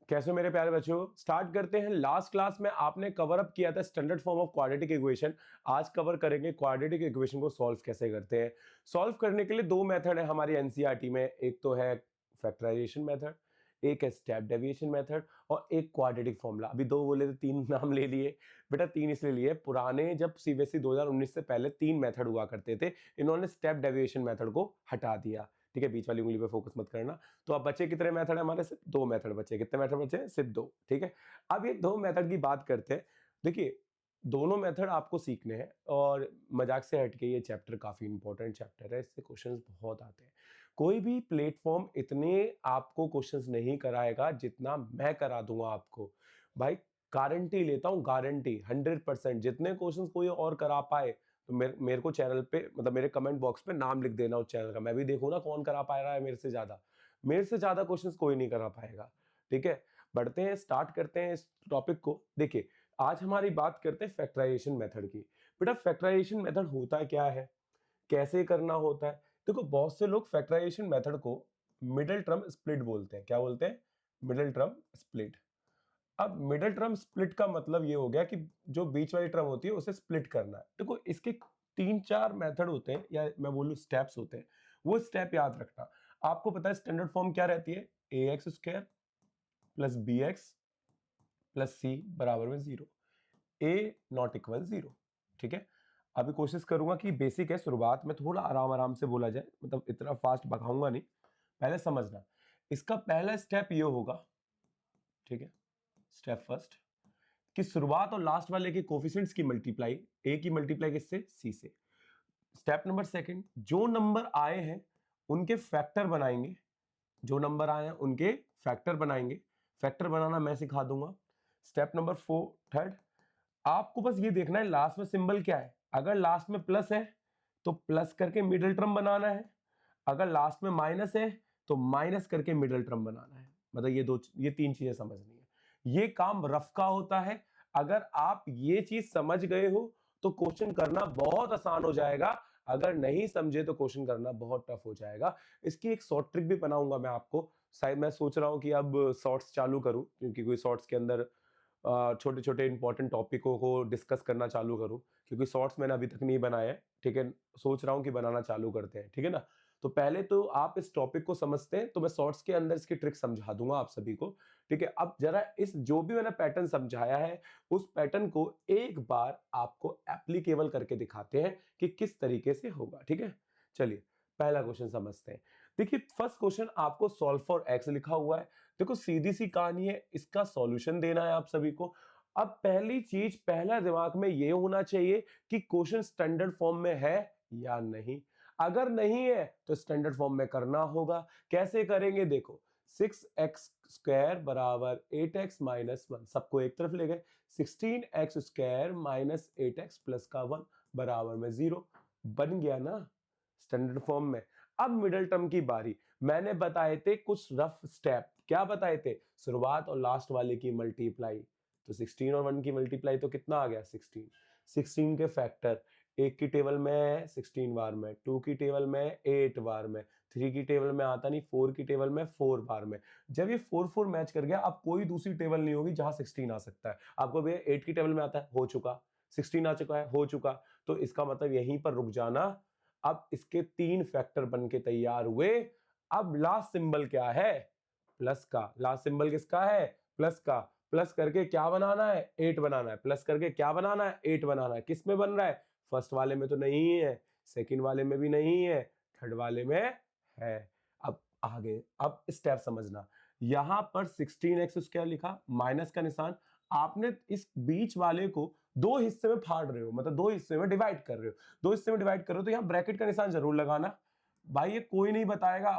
कैसे हो मेरे प्यारे बच्चों। स्टार्ट करते हैं। लास्ट क्लास में आपने कवर अप किया था standard form of quadratic equation. आज कवर करेंगे क्वाड्रेटिक इक्वेशन को सॉल्व कैसे करते हैं। सॉल्व करने के लिए दो मेथड है हमारी एनसीईआरटी में, एक तो है फैक्टराइजेशन मेथड, एक है स्टेप डेविएशन मेथड और एक क्वाड्रेटिक फॉर्मूला। अभी दो बोले तो तीन नाम ले लिए बेटा, तीन इसलिए लिए पुराने जब सीबीएसई 2019 से पहले तीन मेथड हुआ करते थे, इन्होंने स्टेप डेविएशन मेथड को हटा दिया। ठीक है, बीच वाली उंगली पे फोकस मत करना। तो अब बचे कितने मेथड है हमारे? सिर्फ दो मेथड बचे। कितने मेथड बचे? सिर्फ दो। ठीक है, अब ये दो मेथड की बात करते हैं। देखिए, दोनों मेथड आपको सीखने हैं और मजाक से हटके ये चैप्टर काफी इंपॉर्टेंट चैप्टर है, इससे क्वेश्चंस बहुत आते हैं। कोई भी प्लेटफॉर्म इतने आपको क्वेश्चंस नहीं कराएगा जितना मैं करा दूंगा आपको। भाई गारंटी लेता हूं, गारंटी 100%। जितने क्वेश्चंस कोई और करा पाए तो मेरे को चैनल पे, मतलब मेरे कमेंट बॉक्स पे नाम लिख देना उस चैनल का, मैं भी देखूं ना कौन करा पा रहा है मेरे से ज्यादा। मेरे से ज्यादा क्वेश्चंस कोई नहीं करा पाएगा। ठीक है, बढ़ते हैं, स्टार्ट करते हैं इस टॉपिक को। देखिए, आज हमारी बात करते हैं फैक्टराइजेशन मेथड की। बेटा फैक्टराइजेशन मेथड होता क्या है, कैसे करना होता है? देखो, बहुत से लोग फैक्टराइजेशन मेथड को मिडिल टर्म स्प्लिट बोलते हैं। क्या बोलते हैं? Middle term split. अब मिडिल टर्म स्प्लिट का मतलब ये हो गया कि जो बीच वाली टर्म होती है उसे स्प्लिट करना है। देखो, इसके तीन चार मेथड होते हैं, या मैं बोलूं स्टेप्स होते हैं। वो स्टेप याद रखना। आपको पता है स्टैंडर्ड फॉर्म क्या रहती है? A X square plus B X plus C बराबर में 0, ए नॉट इक्वल 0। ठीक है, अभी कोशिश करूंगा कि बेसिक है, शुरुआत में थोड़ा आराम आराम से बोला जाए, मतलब इतना फास्ट भगाऊंगा नहीं। पहले समझना, इसका पहला स्टेप ये होगा, ठीक है, स्टेप फर्स्ट, कि शुरुआत और लास्ट वाले के कोफिशिएंट्स की मल्टीप्लाई, ए की मल्टीप्लाई किससे? सी से। स्टेप नंबर सेकंड, जो नंबर आए हैं उनके फैक्टर बनाएंगे, जो नंबर आए हैं उनके फैक्टर बनाएंगे। फैक्टर बनाना मैं सिखा दूंगा। स्टेप नंबर थर्ड, आपको बस ये देखना है लास्ट में सिंबल क्या है। अगर लास्ट में प्लस है तो प्लस करके मिडिल टर्म बनाना है, अगर लास्ट में माइनस है तो माइनस करके मिडिल टर्म बनाना है। मतलब ये तीन चीजें समझनी है। ये काम रफ का होता है। अगर आप ये चीज समझ गए हो तो क्वेश्चन करना बहुत आसान हो जाएगा, अगर नहीं समझे तो क्वेश्चन करना बहुत टफ हो जाएगा। इसकी एक शॉर्ट ट्रिक भी बनाऊंगा मैं आपको। शायद मैं सोच रहा हूं कि अब शॉर्ट्स चालू करूं, क्योंकि कोई शॉर्ट्स के अंदर छोटे छोटे इंपॉर्टेंट टॉपिकों को डिस्कस करना चालू करूं, क्योंकि शॉर्ट्स मैंने अभी तक नहीं बनाए हैं। ठीक है, सोच रहा हूं कि बनाना चालू करते हैं। ठीक है ना, तो पहले तो आप इस टॉपिक को समझते हैं, तो मैं शॉर्ट्स के अंदर इसकी ट्रिक समझा दूंगा आप सभी को। ठीक है, अब जरा इस जो भी मैंने पैटर्न समझाया है उस पैटर्न को एक बार आपको एप्लीकेबल करके दिखाते हैं कि किस तरीके से होगा। ठीक है, चलिए पहला क्वेश्चन समझते हैं। देखिए, फर्स्ट क्वेश्चन आपको सॉल्व फॉर एक्स लिखा हुआ है। देखो, सीधी सी कहानी है, इसका सॉल्यूशन देना है आप सभी को। अब पहली चीज, पहला दिमाग में यह होना चाहिए कि क्वेश्चन स्टैंडर्ड फॉर्म में है या नहीं। अगर नहीं है तो स्टैंडर्ड फॉर्म में करना होगा। कैसे करेंगे? देखो, 6x स्क्वायर बराबर 8x माइनस 1, सबको एक तरफ ले गए। 16x square minus 8x plus का 1 बराबर में 0। बन गया ना स्टैंडर्ड फॉर्म में। अब मिडिल टर्म की बारी। मैंने बताए थे कुछ रफ स्टेप। क्या बताए थे? शुरुआत और लास्ट वाले की मल्टीप्लाई। तो 16 और 1 की मल्टीप्लाई तो कितना आ गया? 16। 16 के फैक्टर, एक की टेबल में 16 बार में, 2 की टेबल में 8 बार में, 3 की टेबल में आता नहीं, 4 की टेबल में 4 बार में। जब ये 4 4 मैच कर गया, अब कोई दूसरी टेबल नहीं होगी जहां 16 आ सकता है। आपको भैया 8 की टेबल में आता है, हो चुका। 16 आ चुका है, हो चुका। तो इसका मतलब यहीं पर रुक जाना। अब इसके तीन फैक्टर बन के तैयार हुए। अब लास्ट सिंबल क्या है? प्लस का। लास्ट सिंबल किसका है? प्लस का। प्लस करके क्या बनाना है? 8 बनाना है। प्लस करके क्या बनाना है? 8 बनाना है। किस में बन रहा है? फर्स्ट वाले में तो नहीं है, सेकंड वाले में भी नहीं है, थर्ड वाले में है। अब आगे, अब स्टेप समझना। यहां पर 16x स्क्वायर लिखा, माइनस का निशान। आपने इस बीच वाले को दो हिस्से में फाड़ रहे हो, मतलब दो हिस्से में डिवाइड कर रहे हो। दो हिस्से में डिवाइड कर रहे हो तो यहां ब्रैकेट का निशान जरूर लगाना। भाई ये कोई नहीं बताएगा,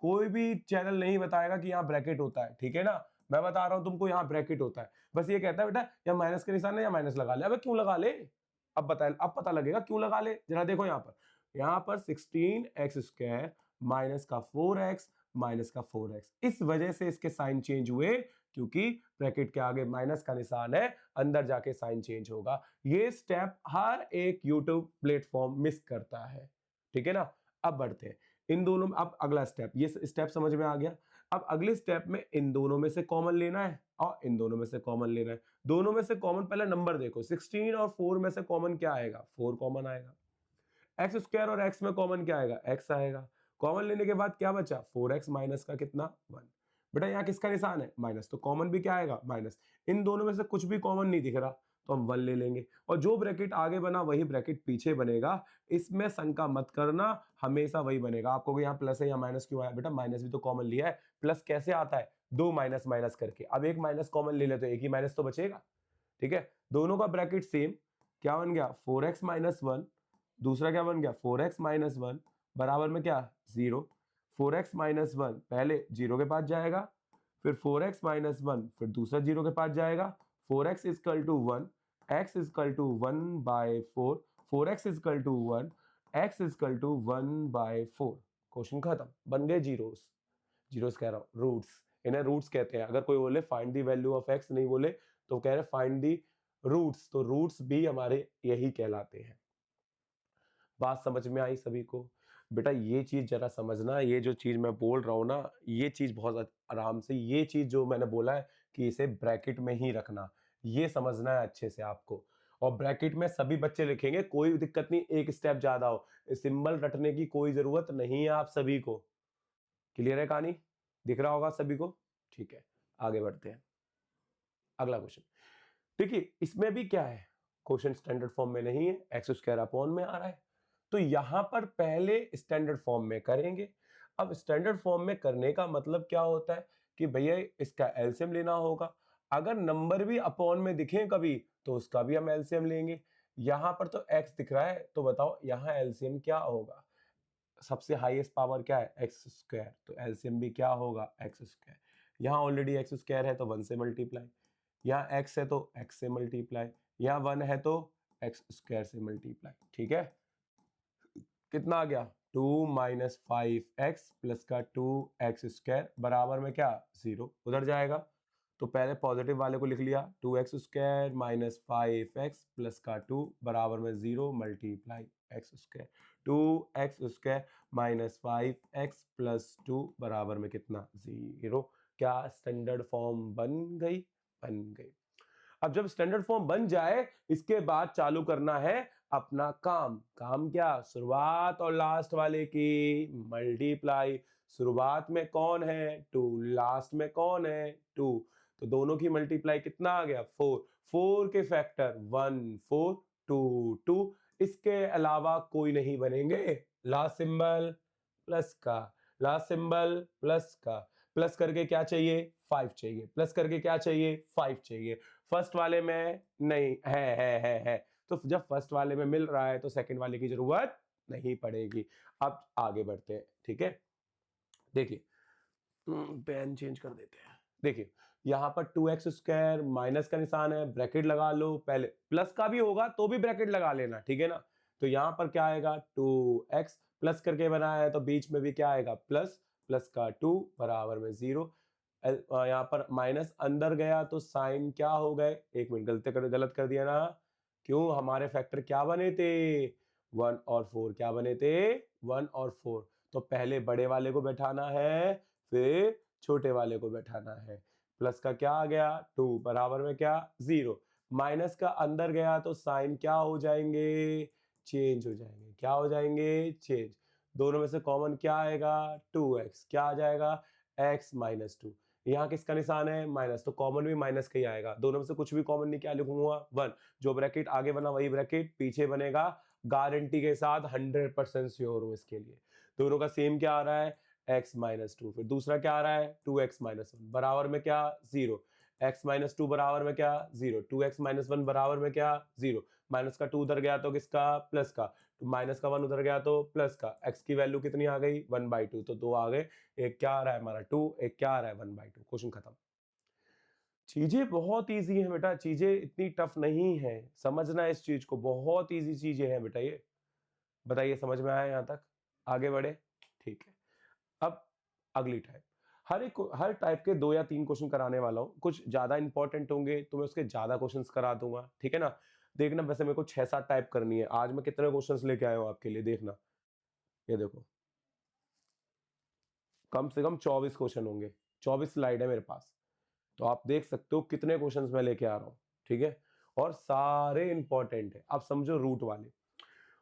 कोई भी चैनल नहीं बताएगा कि यहां ब्रैकेट होता है। ठीक है ना, मैं बता रहा हूं तुमको यहां ब्रैकेट होता है। बस ये कहता है बेटा या माइनस का निशान है या माइनस लगा ले। अबे क्यों लगा ले? अब बता, अब पता लगेगा क्यों लगा ले। जरा देखो यहां पर 16x स्क्वायर माइनस का 4x माइनस का 4x, इस वजह से इसके साइन चेंज हुए, क्योंकि ब्रैकेट के आगे माइनस का निशान है, अंदर जाके साइन चेंज होगा। ये स्टेप हर एक यूट्यूब प्लेटफॉर्म मिस करता है। ठीक है ना, अब बढ़ते हैं इन दोनों में। अब अगला स्टेप, ये स्टेप समझ में आ गया। अब अगले स्टेप में इन दोनों में से कॉमन लेना है और इन दोनों में से कॉमन लेना है। दोनों में से कॉमन, पहले नंबर देखो, 16 और 4 में से कॉमन क्या आएगा, 4 कॉमन आएगा। एक्स स्क्वायर और एक्स में कॉमन क्या आएगा, एक्स आएगा। कॉमन लेने के बाद क्या बचा, 4x माइनस का कितना, 1। बेटा यहाँ किसका निशान है, माइनस, तो कॉमन भी क्या आएगा, माइनस। इन दोनों में से कुछ भी कॉमन नहीं दिख रहा तो हम 1 ले लेंगे, और जो ब्रैकेट आगे बना वही ब्रैकेट पीछे बनेगा। इसमें शंका मत करना, हमेशा वही बनेगा। आपको यहाँ प्लस है या माइनस क्यों आया, बेटा माइनस भी तो कॉमन लिया है। प्लस कैसे आता है, दो माइनस माइनस करके। अब एक माइनस कॉमन ले ले तो एक ही माइनस तो बचेगा, ठीक है। दोनों का ब्रैकेट सेम, क्या बन गया, 4x माइनस 1, दूसरा क्या बन गया 4x माइनस 1 बराबर में क्या, 0। 4x माइनस 1 पहले जीरो के पास जाएगा, फिर 4x माइनस 1 फिर दूसरा जीरो के पास जाएगा। 4x is equal to 1, x is equal to 1 by 4, 4x is equal to 1, x is equal to 1 by 4। Question खत्म, बन गए जीरोस। जीरोस कह रहा हूँ, रूट्स, इन्हें रूट्स कहते हैं। अगर कोई बोले find the value of x, नहीं बोले तो कह रहे फाइंड द रूट्स, तो रूट्स भी हमारे यही कहलाते हैं। बात समझ में आई सभी को। बेटा ये चीज जरा समझना, ये जो चीज मैं बोल रहा हूँ ना, ये चीज बहुत आराम से, ये चीज जो मैंने बोला है कि इसे ब्रैकेट में ही रखना, ये समझना है अच्छे से आपको। और ब्रैकेट में सभी बच्चे लिखेंगे, कोई दिक्कत नहीं, एक स्टेप ज्यादा हो, सिंबल रटने की कोई जरूरत नहीं है आप सभी को। क्लियर है कहानी, दिख रहा होगा सभी को, ठीक है। आगे बढ़ते हैं, अगला क्वेश्चन। देखिए इसमें भी क्या है, क्वेश्चन स्टैंडर्ड फॉर्म में नहीं है, एक्स स्क्वायर अपॉन में आ रहा है, तो यहां पर पहले स्टैंडर्ड फॉर्म में करेंगे। अब स्टैंडर्ड फॉर्म में करने का मतलब क्या होता है कि भैया इसका एलसीएम लेना होगा। अगर नंबर भी अपॉन में दिखे कभी तो उसका भी हम एलसीएम लेंगे। यहां पर तो एक्स दिख रहा है, तो बताओ यहां एलसीएम क्या होगा, सबसे हाईएस्ट पावर क्या है, एक्स स्क्वायर, तो एलसीएम भी क्या होगा, एक्स स्क्वायर। यहाँ ऑलरेडी एक्स स्क्वायर है तो 1 से मल्टीप्लाई, यहाँ x है तो x से मल्टीप्लाई, यहाँ 1 है तो x स्क्वायर से मल्टीप्लाई, ठीक है। कितना आ गया, 2 माइनस 5x प्लस का 2x स्क्वायर बराबर में क्या, 0। उधर जाएगा तो पहले पॉजिटिव वाले को लिख लिया, 2x square minus 5x plus का 2 बराबर में 0 multiply x square. 2x square minus 5x plus 2 बराबर में कितना, 0। क्या स्टैंडर्ड फॉर्म बन गई, बन गई। अब जब स्टैंडर्ड फॉर्म बन जाए, इसके बाद चालू करना है अपना काम। काम क्या, शुरुआत और लास्ट वाले की मल्टीप्लाई। शुरुआत में कौन है, 2, लास्ट में कौन है, 2, तो दोनों की मल्टीप्लाई कितना आ गया, 4। 4 के फैक्टर 1 4 2 2, इसके अलावा कोई नहीं बनेंगे। लास्ट सिंबल प्लस का, लास्ट सिंबल प्लस का, प्लस करके क्या चाहिए, 5 चाहिए, प्लस करके क्या चाहिए, 5 चाहिए। फर्स्ट वाले में नहीं है, तो जब फर्स्ट वाले में मिल रहा है तो सेकंड वाले की जरूरत नहीं पड़ेगी। अब आगे बढ़ते हैं, ठीक है। देखिए पेन चेंज कर देते हैं। देखिए यहाँ पर 2x स्क्वायर माइनस का निशान है, ब्रैकेट लगा लो, पहले प्लस का भी होगा तो भी ब्रैकेट लगा लेना, ठीक है ना। तो यहाँ पर क्या आएगा, 2x प्लस करके बनाया है तो बीच में भी क्या आएगा, प्लस, प्लस का 2 बराबर में 0। यहाँ पर माइनस अंदर गया तो साइन क्या हो गए, एक मिनट गलत कर दिया ना, क्यों, हमारे फैक्टर क्या बने थे, 1 और 4, क्या बने थे, 1 और 4। तो पहले बड़े वाले को बैठाना है, फिर छोटे वाले को बैठाना है। प्लस का क्या आ गया, 2 बराबर में क्या, 0। माइनस का अंदर गया तो साइन क्या हो जाएंगे, चेंज हो जाएंगे, क्या हो जाएंगे, चेंज। दोनों में से कॉमन क्या आएगा, 2x, क्या आ जाएगा, x माइनस 2। यहाँ किसका निशान है, माइनस, तो कॉमन भी माइनस का ही आएगा। दोनों में से कुछ भी कॉमन नहीं, क्या लिखूंगा, 1। जो ब्रैकेट आगे बना वही ब्रैकेट पीछे बनेगा, गारंटी के साथ, 100% श्योर हूं इसके लिए। दोनों का सेम क्या आ रहा है, x माइनस 2, फिर दूसरा क्या आ रहा है, 2x माइनस 1 बराबर में क्या, 0। x माइनस 2 बराबर में क्या, 0। 2x माइनस 1 बराबर में क्या, 0। माइनस का 2 उधर गया तो किसका, प्लस का, तो माइनस का 1 उधर गया तो प्लस का। x की वैल्यू कितनी आ गई, 1/2, तो 2 आ गए। एक क्या आ रहा है हमारा 2, एक क्या आ रहा है 1/2। क्वेश्चन खत्म। चीजें बहुत इजी है बेटा, चीजें इतनी टफ नहीं है, समझना इस चीज को, बहुत इजी चीजें हैं बेटा ये। बताइए समझ में आया यहाँ तक, आगे बढ़े, ठीक है। अब अगली टाइप, हर टाइप के 2 या 3 क्वेश्चन कराने वाला हूं, कुछ ज्यादा इंपॉर्टेंट होंगे तो मैं उसके ज्यादा क्वेश्चंस करा दूंगा, ठीक है ना। देखना, वैसे मेरे को 6-7 टाइप करनी है आज। मैं कितने क्वेश्चंस लेके आया हूं आपके लिए, देखना, ये देखो, कम से कम 24 क्वेश्चन होंगे। 24 स्लाइड है मेरे पास, तो आप देख सकते हो कितने क्वेश्चंस मैं लेके आ रहा हूँ, ठीक है, और सारे इंपॉर्टेंट है। आप समझो रूट वाले,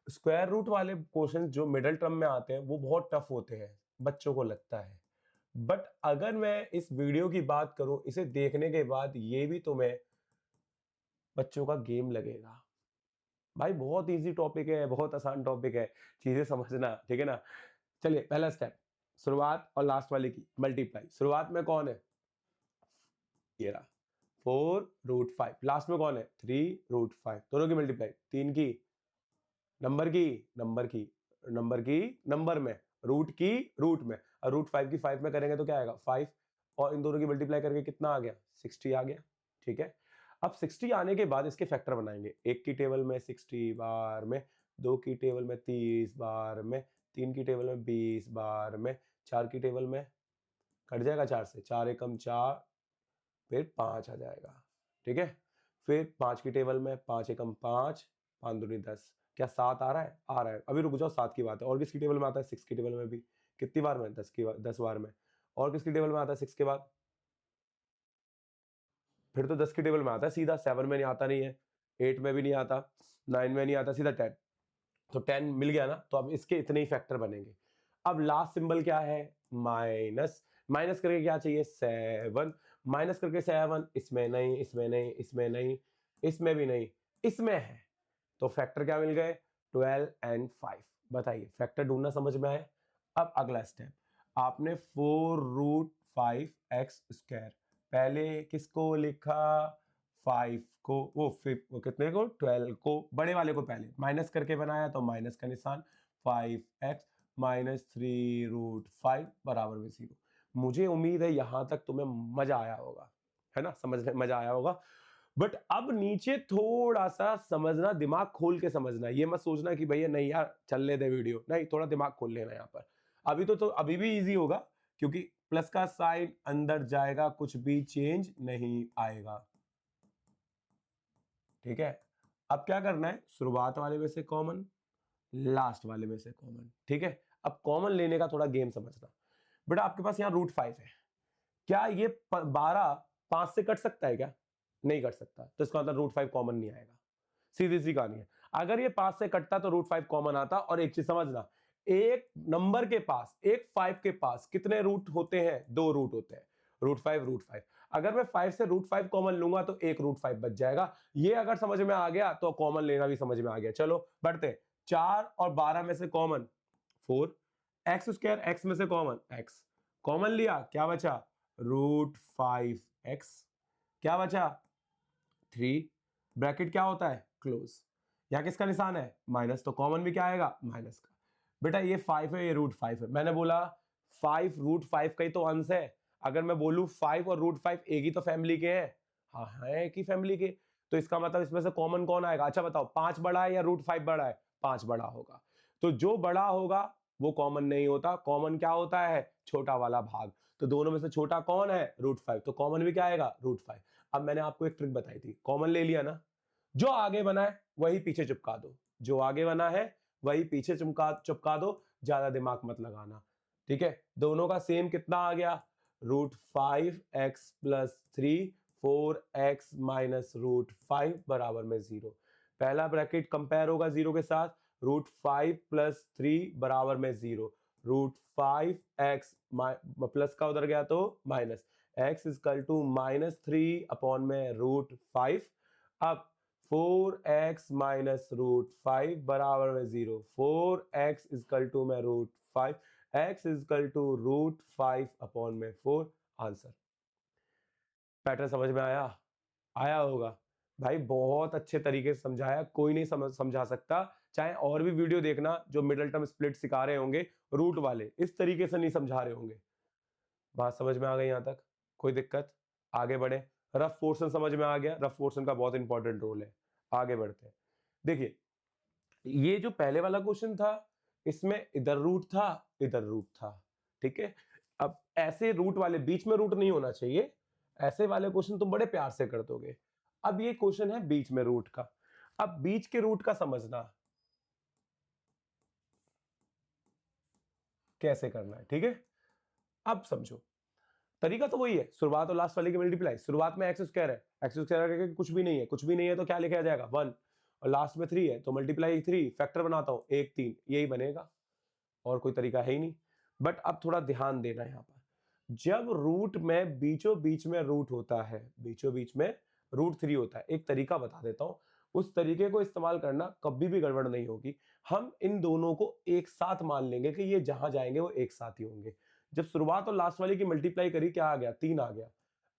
स्क्वायर रूट वाले क्वेश्चन जो मिडिल टर्म में आते हैं वो बहुत टफ होते हैं, बच्चों को लगता है। बट अगर मैं इस वीडियो की बात करूं, इसे देखने के बाद ये भी तुम्हें बच्चों का गेम लगेगा। भाई बहुत इजी टॉपिक है, बहुत आसान टॉपिक है, चीजें समझना, ठीक है ना। चलिए पहला स्टेप, शुरुआत और लास्ट वाले की मल्टीप्लाई। शुरुआत में कौन है, ये रहा 4√5, लास्ट में कौन है 3√5, दोनों की मल्टीप्लाई, 3 की नंबर की नंबर की नंबर की नंबर में, रूट की रूट में, और √5 की 5 में करेंगे तो क्या आएगा 5, और इन दोनों की मल्टीप्लाई करके कितना आ गया 60 आ गया, ठीक है। अब 60 आने के बाद इसके फैक्टर बनाएंगे, एक की टेबल में 60 बार में, दो की टेबल में 30 बार में, तीन की टेबल में 20 बार में, चार की टेबल में कट जाएगा 4 से, 4 एकम 4, फिर 5 आ जाएगा, ठीक है। फिर 5 की टेबल में 5 एकम 5, 5 दूनी 10, क्या 7 आ रहा है, आ रहा है। अभी रुक जाओ, 7 की बात है, और किसकी टेबल में आता है 6 की टेबल में भी, कितनी बार में 10 बार में, और किसकी टेबल में आता है 6 के बाद, फिर तो 10 की टेबल में आता है सीधा, 7 में नहीं आता, नहीं है 8 में भी नहीं आता, 9 में नहीं आता, सीधा 10, तो 10 मिल गया ना। तो अब इसके इतने ही फैक्टर बनेंगे। अब लास्ट सिंबल क्या है, माइनस, माइनस करके क्या चाहिए 7, माइनस करके 7, इसमें नहीं, इसमें नहीं, इसमें नहीं, इसमें भी नहीं, इसमें है, तो फैक्टर क्या मिल गए 12 एंड 5। बताइए फैक्टर ढूंढना समझ में आए। अब अगला स्टेप, आपने 4√5x², पहले किसको लिखा 5 को, वो कितने को 12 को, बड़े वाले को पहले माइनस करके बनाया तो माइनस का निशान, 5x माइनस 3√5 बराबर में 0। मुझे उम्मीद है यहां तक तुम्हें मजा आया होगा, है ना, समझ में मजा आया होगा। बट अब नीचे थोड़ा सा समझना, दिमाग खोल के समझना, ये मत सोचना कि भैया नहीं यार चल ले दे वीडियो, नहीं, थोड़ा दिमाग खोल लेना यहाँ पर। अभी तो अभी भी इजी होगा, क्योंकि प्लस का साइन अंदर जाएगा, कुछ भी चेंज नहीं आएगा, ठीक है। अब क्या करना है, शुरुआत वाले में से कॉमन, लास्ट वाले में से कॉमन, ठीक है। अब कॉमन लेने का थोड़ा गेम समझना। बेटा आपके पास यहाँ √5 है, क्या ये 12 5 से कट सकता है क्या, नहीं कट सकता, तो इसका मतलब √5 कॉमन नहीं आएगा, सीधी सी कहानी है। अगर ये 5 से कटता तो √5 कॉमन आता। और एक चीज समझना, एक नंबर के पास, एक 5 के पास कितने रूट होते हैं, 2 रूट होते हैं, √5 अगर मैं 5 से √5 कॉमन लूंगा तो एक √5 बच जाएगा। ये अगर समझ में आ गया तो कॉमन लेना भी समझ में आ गया। चलो बढ़ते, 4 और 12 में से कॉमन 4, x², x में से कॉमन x, कॉमन लिया क्या बचा √5x, क्या बचा 3, ब्रैकेट क्या होता है क्लोज, यहाँ किसका निशान है माइनस, तो कॉमन भी क्या आएगा माइनस का। बेटा ये 5 है, ये √5 है, मैंने बोला 5 √5 का ही तो अंश है। अगर मैं बोलूं 5 और √5 एक ही तो फैमिली के हैं, हाँ है एक ही फैमिली के, तो इसका मतलब इसमें से कॉमन कौन आएगा। अच्छा बताओ 5 बड़ा है या √5 बड़ा है, 5 बड़ा होगा, तो जो बड़ा होगा वो कॉमन नहीं होता, कॉमन क्या होता है छोटा वाला भाग, तो दोनों में से छोटा कौन है √5, तो कॉमन भी क्या आएगा √5। अब मैंने आपको एक ट्रिक बताई थी, कॉमन ले लिया ना, जो आगे बना है वही पीछे चिपका दो, जो आगे बना है वही पीछे चिपका दो, ज्यादा दिमाग मत लगाना, ठीक है। दोनों का सेम कितना आ गया √5x प्लस 3, 4x माइनस √5 बराबर में 0। पहला ब्रैकेट कंपेयर होगा 0 के साथ, √5 प्लस 3 बराबर में 0, √5x प्लस का उधर गया तो माइनस, x इजकल टू -3 में √5। अब 4x माइनस √5 बराबर में 0, 4x इजकल टू में √5, x इजकल टू √5 में 4, आंसर। पैटर्न समझ में आया, आया होगा भाई, बहुत अच्छे तरीके से समझाया, कोई नहीं समझा सकता, चाहे और भी वीडियो देखना जो मिडिल टर्म स्प्लिट सिखा रहे होंगे, रूट वाले इस तरीके से नहीं समझा रहे होंगे। बात समझ में आ गई यहां तक, कोई दिक्कत, आगे बढ़े। रफ पोर्शन समझ में आ गया, रफ पोर्शन का बहुत इंपॉर्टेंट रोल है, आगे बढ़ते हैं। देखिए ये जो पहले वाला क्वेश्चन था, इसमें इधर रूट था, इधर रूट था, ठीक है। अब ऐसे रूट वाले, बीच में रूट नहीं होना चाहिए, ऐसे वाले क्वेश्चन तुम बड़े प्यार से कर दोगे। अब ये क्वेश्चन है बीच में रूट का, अब बीच के रूट का समझना कैसे करना है, ठीक है। अब समझो, तरीका तो वही है, शुरुआत और लास्ट वाले की मल्टीप्लाई। शुरुआत में एक्स स्क्वायर है, एक्स स्क्वायर कुछ भी नहीं है, कुछ भी नहीं है तो क्या लिखा जाएगा 1, और लास्ट में 3 है तो मल्टीप्लाई 3, फैक्टर बनाता हूं 1 3, यही बनेगा, और कोई तरीका है ही नहीं। बट अब थोड़ा ध्यान देना यहाँ पर, जब रूट में बीचों बीच में रूट होता है, बीचों बीच में √3 होता है, एक तरीका बता देता हूं, उस तरीके को इस्तेमाल करना, कभी भी गड़बड़ नहीं होगी। हम इन दोनों को एक साथ मान लेंगे कि ये जहां जाएंगे वो एक साथ ही होंगे। जब शुरुआत और लास्ट वाले की मल्टीप्लाई करी, क्या आ गया 3 आ गया।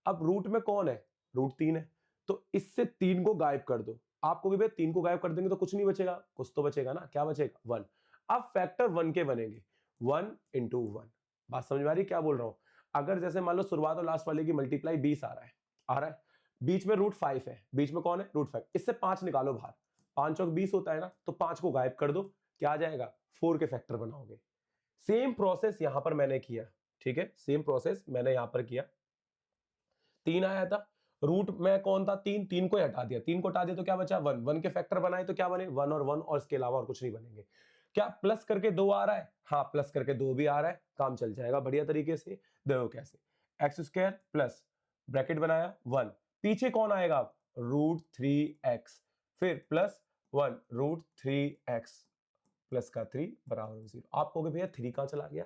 अब रूट में कौन है, √3 है, तो इससे 3 को गायब कर दो। आपको भी भाई 3 को गायब कर देंगे तो कुछ नहीं बचेगा, कुछ तो बचेगा ना, क्या बचेगा 1। अब फैक्टर 1 के बनेंगे, 1 × 1। बात समझ में आ रही क्या बोल रहा हूं? अगर जैसे मान लो शुरुआत और लास्ट वाले की मल्टीप्लाई 20 आ रहा है, बीच में √5 है, बीच में कौन है √5, इससे 5 निकालो बाहर, 5 चौक 20 होता है ना, तो 5 को गायब कर दो, क्या आ जाएगा 4 के फैक्टर बनाओगे। सेम प्रोसेस यहां पर मैंने किया, ठीक है, सेम प्रोसेस मैंने यहां पर किया। 3 आया था, रूट में कौन था 3, 3 को हटा दिया, 3 को हटा दिया तो क्या बचा 1, 1 के फैक्टर बनाए तो क्या बने 1 और 1, और इसके अलावा और कुछ नहीं बनेंगे। क्या प्लस करके 2 आ रहा है? हाँ, प्लस करके 2 भी आ रहा है, काम चल जाएगा बढ़िया तरीके से। देखो कैसे, एक्स स्क्वायर प्लस ब्रैकेट बनाया 1, पीछे कौन आएगा √3x, फिर प्लस 1 √3x प्लस का 3 बराबर 0। आप कहोगे भैया 3 कहां चला गया?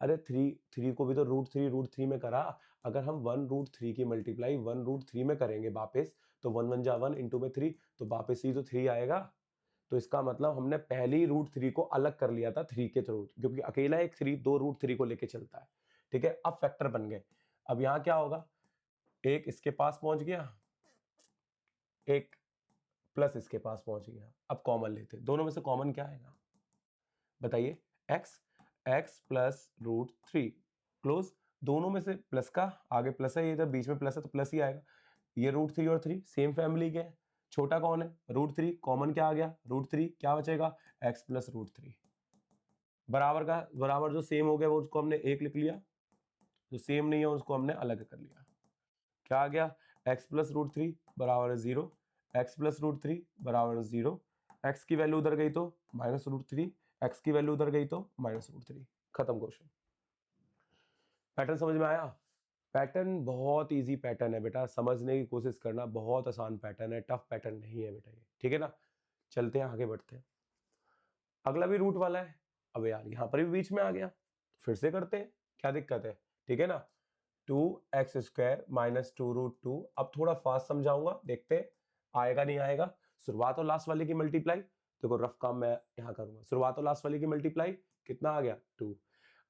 अरे 3 को भी तो √3 में करा। अगर हम 1 √3 की मल्टीप्लाई 1 √3 में करेंगे वापस, तो 1 1 जा 1, इंटू में 3, तो वापस ही तो 3 आएगा। तो इसका मतलब हमने पहली √3 को अलग कर लिया था 3 के थ्रू, क्योंकि अकेला एक 3 दो √3 को लेके चलता है, ठीक है। अब फैक्टर बन गए। अब यहां क्या होगा, एक इसके पास पहुंच गया, एक प्लस इसके पास पहुंच गया। अब कॉमन लेते, दोनों में से कॉमन क्या आएगा बताइए? x प्लस √3 क्लोज, दोनों में से प्लस का आगे प्लस है, इधर बीच में प्लस है तो प्लस ही आएगा। ये √3 और 3 सेम फैमिली के हैं, छोटा कौन है √3, कॉमन क्या आ गया √3, क्या बचेगा x प्लस √3, बराबर का बराबर, जो सेम हो गया वो उसको हमने एक लिख लिया, जो सेम नहीं है उसको हमने अलग कर लिया। क्या आ गया x प्लस √3 बराबर 0, x प्लस √3 बराबर 0, x की वैल्यू उधर गई तो माइनस √3, x की वैल्यू उधर गई तो माइनस √3। खत्म क्वेश्चन। पैटर्न समझ में आया? पैटर्न बहुत इजी पैटर्न है बेटा, समझने की कोशिश करना, बहुत आसान पैटर्न है, टफ पैटर्न नहीं है बेटा ये, ठीक है ना। चलते हैं आगे बढ़ते हैं, अगला भी रूट वाला है। अब यार यहाँ पर भी बीच में आ गया, फिर से करते हैं, क्या दिक्कत है, ठीक है ना। 2x² minus 2 √2। अब थोड़ा फास्ट समझाऊंगा, देखते हैं आएगा नहीं आएगा। शुरुआत और लास्ट वाले की मल्टीप्लाई, देखो रफ काम मैं यहाँ करूंगा, शुरुआत और लास्ट वाले की मल्टीप्लाई कितना आ गया 2।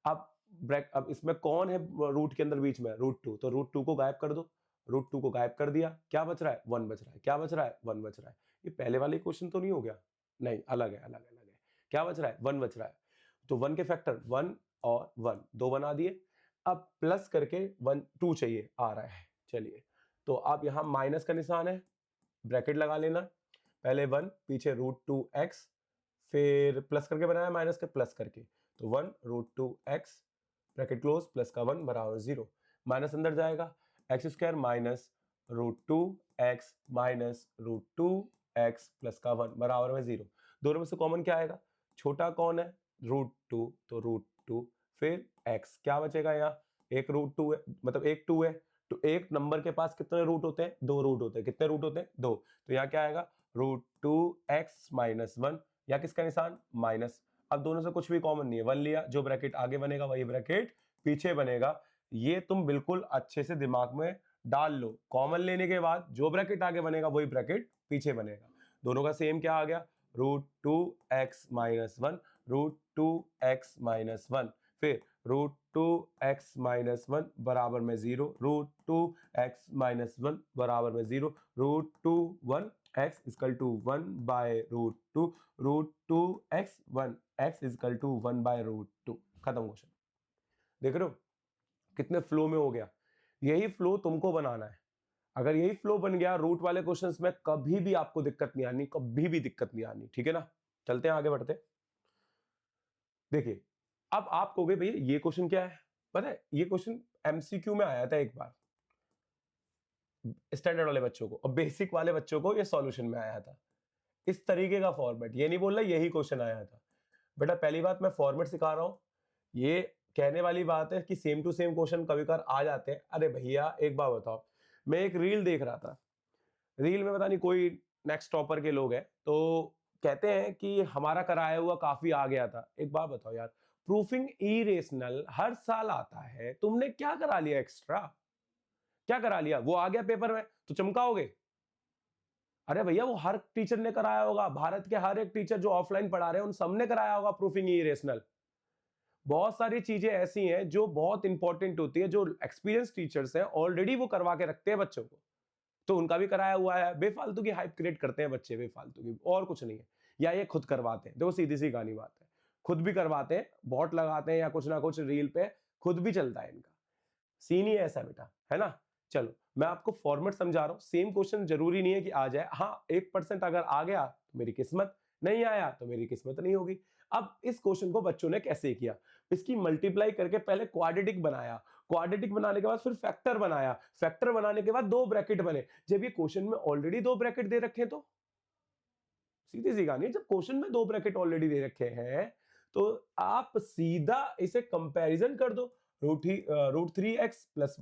अब इसमें कौन है रूट के अंदर बीच में √2, तो √2 को गायब कर दो, √2 को गायब कर दिया, क्या बच रहा है 1 बच रहा है, क्या बच रहा है 1 बच रहा है। ये पहले वाले क्वेश्चन तो नहीं हो गया? नहीं, अलग है अलग है अलग है। क्या बच रहा है 1 बच रहा है, तो 1 के फैक्टर 1 और 1 दो बना दिए। अब प्लस करके 1 2 चाहिए आ रहा है, चलिए तो अब यहां माइनस का निशान है, ब्रैकेट लगा लेना, पहले 1 पीछे √2x, फिर प्लस करके बनाया माइनस के प्लस करके, तो 1 √2x ब्रैकेट क्लोज, प्लस का 1 बराबर 0, माइनस अंदर जाएगा, x² minus √2x minus √2x plus का 1 बराबर में 0। दोनों में से कॉमन क्या आएगा, छोटा कौन है √2, तो √2, फिर x, क्या बचेगा यहाँ, एक √2 है, मतलब एक 2 है, तो एक नंबर के पास कितने रूट होते हैं, 2 रूट होते हैं, कितने रूट होते हैं 2, तो यहाँ क्या आएगा √2x माइनस 1, या किसका निशान माइनस। अब दोनों से कुछ भी कॉमन नहीं है, 1 लिया, जो ब्रैकेट आगे बनेगा वही ब्रैकेट पीछे बनेगा। ये तुम बिल्कुल अच्छे से दिमाग में डाल लो, कॉमन लेने के बाद जो ब्रैकेट आगे बनेगा वही ब्रैकेट पीछे बनेगा। दोनों का सेम क्या आ गया √2x माइनस 1, √2x माइनस 1, फिर √2x माइनस 1 बराबर में 0, √2x माइनस 1 बराबर में 0, √2 equal to 1 by √2, √2x 1 x equal to 1 by √2। खत्म क्वेश्चन। देख रहे हो कितने फ्लो में हो गया, यही फ्लो तुमको बनाना है। अगर यही फ्लो बन गया रूट वाले क्वेश्चंस में, कभी भी आपको दिक्कत नहीं आनी, कभी भी दिक्कत नहीं आनी, ठीक है ना। चलते हैं आगे बढ़ते। देखिए अब आप कहोगे भैया ये क्वेश्चन क्या है, पता है ये क्वेश्चन एमसीक्यू में आया था एक बार स्टैंडर्ड वाले बच्चों को, और बेसिक वाले बच्चों को ये सॉल्यूशन में आया था। इस तरीके का फॉर्मेट, ये नहीं बोल रहा यही क्वेश्चन आया था बेटा, पहली बात मैं फॉर्मेट सिखा रहा हूं, ये कहने वाली बात है कि सेम टू सेम क्वेश्चन कभी कभार आ जाते हैं। अरे भैया एक बात बताओ, मैं एक रील देख रहा था, रील में पता नहीं कोई नेक्स्ट टॉपर के लोग हैं, तो कहते हैं कि हमारा कराया हुआ काफी आ गया था। एक बात बताओ यार, प्रूफिंग इरेशनल हर साल आता है, तुमने क्या करा लिया एक्स्ट्रा? क्या करा लिया? वो आ गया पेपर में तो चमकाओगे? अरे भैया वो हर टीचर ने कराया होगा, भारत के हर एक टीचर जो ऑफलाइन पढ़ा रहे हैं उन सबने कराया होगा प्रूफिंग इरेशनल। बहुत सारी चीजें ऐसी हैं जो बहुत इंपॉर्टेंट होती है, जो एक्सपीरियंस टीचर्स हैं ऑलरेडी वो करवा के रखते हैं बच्चों को, तो उनका भी कराया हुआ है। बेफालतू की हाइप क्रिएट करते हैं बच्चे, बेफालतू की, और कुछ नहीं है। या ये खुद करवाते हैं, देखो सीधी सी गानी बात है, खुद भी करवाते हैं, बॉट लगाते हैं या कुछ ना कुछ रील पे, खुद भी चलता है इनका। सीन ही ऐसा बेटा, है ना? चलो मैं आपको फॉर्मेट समझा रहा हूं, सेम क्वेश्चन जरूरी नहीं है कि आ जाए। हाँ 1% अगर आ गया तो मेरी किस्मत, नहीं आया तो मेरी किस्मत नहीं होगी। अब इस क्वेश्चन को बच्चों ने कैसे किया, इसकी मल्टीप्लाई करके पहले क्वाड्रेटिक बनाया, क्वाड्रेटिक बनाने के बाद फिर फैक्टर बनाया, फैक्टर बनाने के बाद दो ब्रैकेट बने। जब ये क्वेश्चन में ऑलरेडी दो ब्रैकेट दे रखे हैं तो सीधी सी कहानी है, जब क्वेश्चन में दो ब्रैकेट ऑलरेडी दे रखे हैं तो आप सीधा इसे कंपैरिजन कर दो। रूट थ्री एक्स प्लस